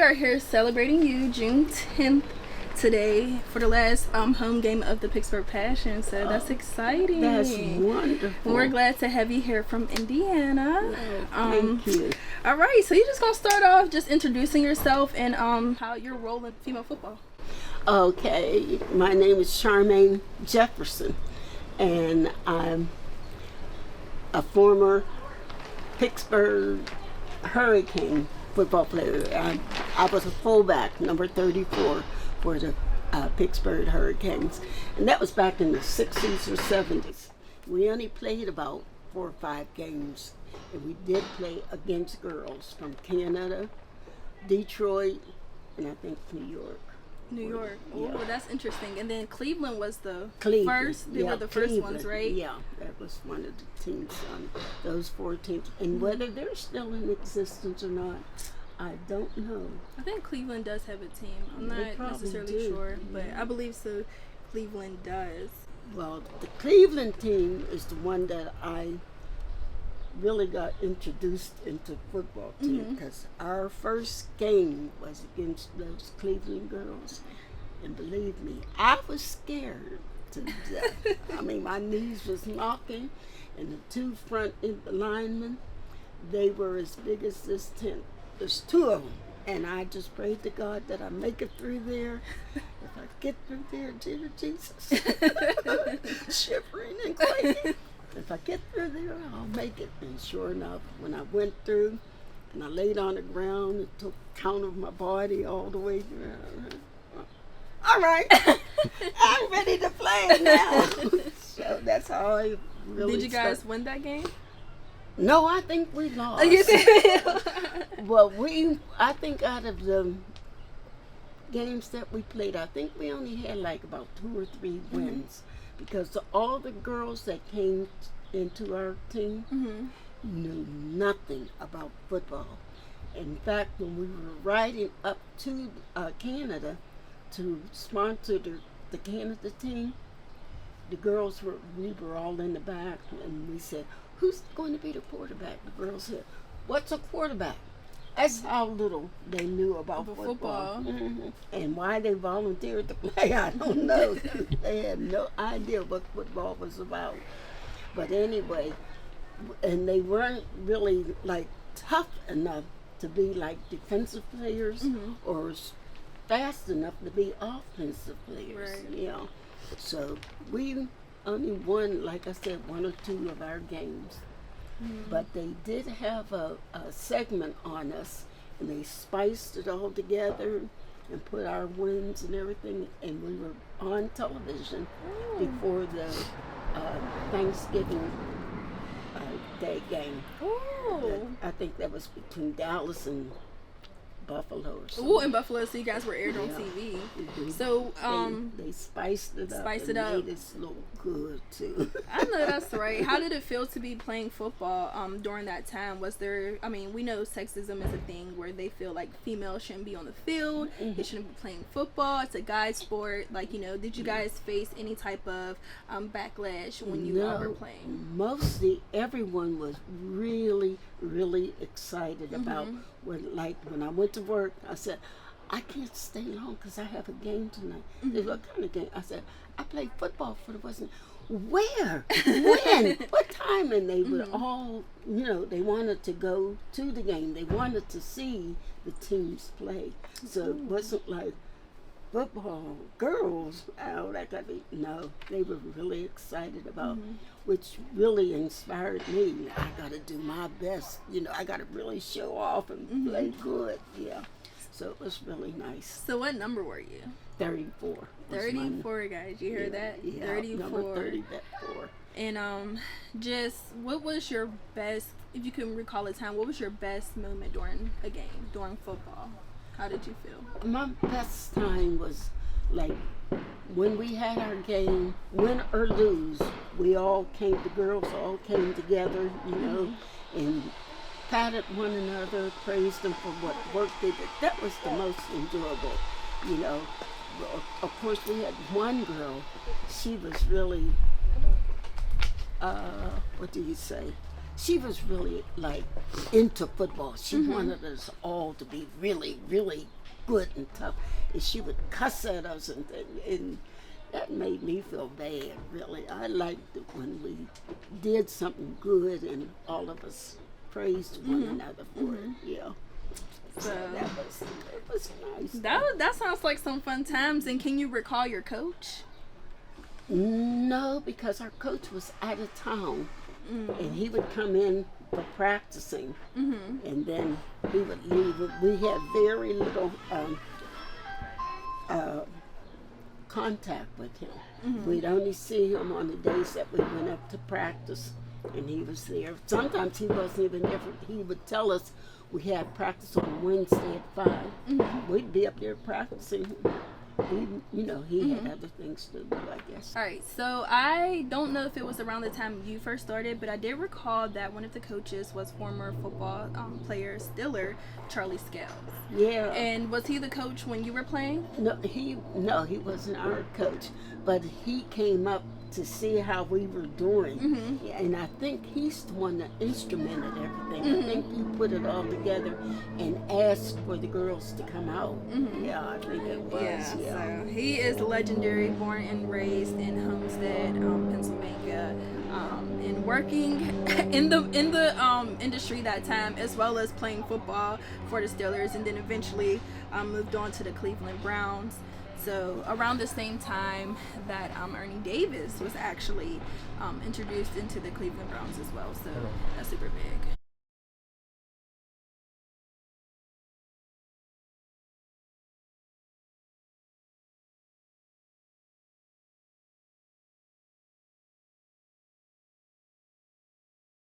are here celebrating you, June 10th, today for the last home game of the Pittsburgh Passion. So that's exciting. That's wonderful. We're glad to have you here from Indiana. Thank you. All right, so you're just gonna start off just introducing yourself and how your role in female football. Okay, my name is Charmaine Jefferson, and I'm a former Pittsburgh Hurricane football player. I was a fullback, number 34, for the Pittsburgh Hurricanes, and that was back in the 60s or 70s. We only played about 4 or 5 games, and we did play against girls from Canada, Detroit, and I think New York. New York. Yeah. Oh, that's interesting. And then Cleveland was the Cleveland. first. They were the first Cleveland. ones, right? Yeah, that was one of the teams on those 4 teams. And whether they're still in existence or not, I don't know. I think Cleveland does have a team. I'm They not probably necessarily do. sure, but I believe so. Cleveland does. Well, the Cleveland team is the one that I really got introduced into football team, because our first game was against those Cleveland girls, and believe me, I was scared to death. I mean, my knees was knocking, and the 2 front linemen, they were as big as this tent. There's 2 of them, and I just prayed to God that I make it through there. If I get through there, dear Jesus, shivering and quaking. If I get through there, I'll make it. And sure enough, when I went through and I laid on the ground and took count of my body all the way through, all right, I'm ready to play now. So that's how I really Did you guys win that game? No, I think we lost. You did. Well, I think out of the games that we played, I think we only had like about 2 or 3 wins. Because all the girls that came into our team knew nothing about football. In fact, when we were riding up to Canada to sponsor the Canada team, the girls we were all in the back, and we said, "Who's going to be the quarterback?" The girls said, "What's a quarterback?" That's how little they knew about football. And why they volunteered to play, I don't know. They had no idea what football was about. But anyway, and they weren't really like tough enough to be like defensive players or fast enough to be offensive players. Right. You know. So we only won, like I said, 1 or 2 of our games. But they did have a segment on us, and they spiced it all together and put our wins and everything, and we were on television before the Thanksgiving Day game. Oh. I think that was between Dallas and Buffalo or something. Ooh, in Buffalo, so you guys were aired on TV. So, they spiced it up spiced and it up. made it look good too. I know that's right. How did it feel to be playing football during that time? Was there, I mean, we know sexism is a thing where they feel like females shouldn't be on the field, they shouldn't be playing football, it's a guy's sport. Like, you know, did you guys face any type of backlash when you were playing? Mostly everyone was really, really excited about when I went to work, I said, "I can't stay long because I have a game tonight." They said, "What kind of game?" I said, "I played football for the Western." "Where? When? What time?" And they were all, you know, they wanted to go to the game. They wanted to see the teams play. So it wasn't like football, girls, that got to be. No, they were really excited about, which really inspired me. I got to do my best. You know, I got to really show off and play good. Yeah. So it was really nice. So what number were you? 34. 34, guys. You heard that? Yeah, 34. number 34. And just what was your best, if you can recall a time, what was your best moment during a game, during football? How did you feel? My best time was like when we had our game, win or lose, the girls all came together, you know, and patted one another, praised them for what work they did. That was the most enjoyable, you know. Of course, we had one girl, she was really, what do you say? she was really like into football. She wanted us all to be really, really good and tough. And she would cuss at us and that made me feel bad, really. I liked it when we did something good and all of us praised one another for it. Yeah. So it was nice. That sounds like some fun times. And can you recall your coach? No, because our coach was out of town. And he would come in for practicing. And then he would leave. We had very little contact with him. We'd only see him on the days that we went up to practice, and he was there. Sometimes he wasn't even there. He would tell us we had practice on Wednesday at 5. We'd be up there practicing. He had other things to do, I guess. All right, so I don't know if it was around the time you first started, but I did recall that one of the coaches was former football player, Stiller, Charlie Scales. Yeah. And was he the coach when you were playing? No, he wasn't our coach, but he came up to see how we were doing. And I think he's the one that instrumented everything. I think he put it all together and asked for the girls to come out. Yeah, I think it was. Yeah. So he is legendary, born and raised in Homestead, Pennsylvania, and working in the industry that time, as well as playing football for the Steelers, and then eventually moved on to the Cleveland Browns. So around the same time that Ernie Davis was actually introduced into the Cleveland Browns as well. So that's super big.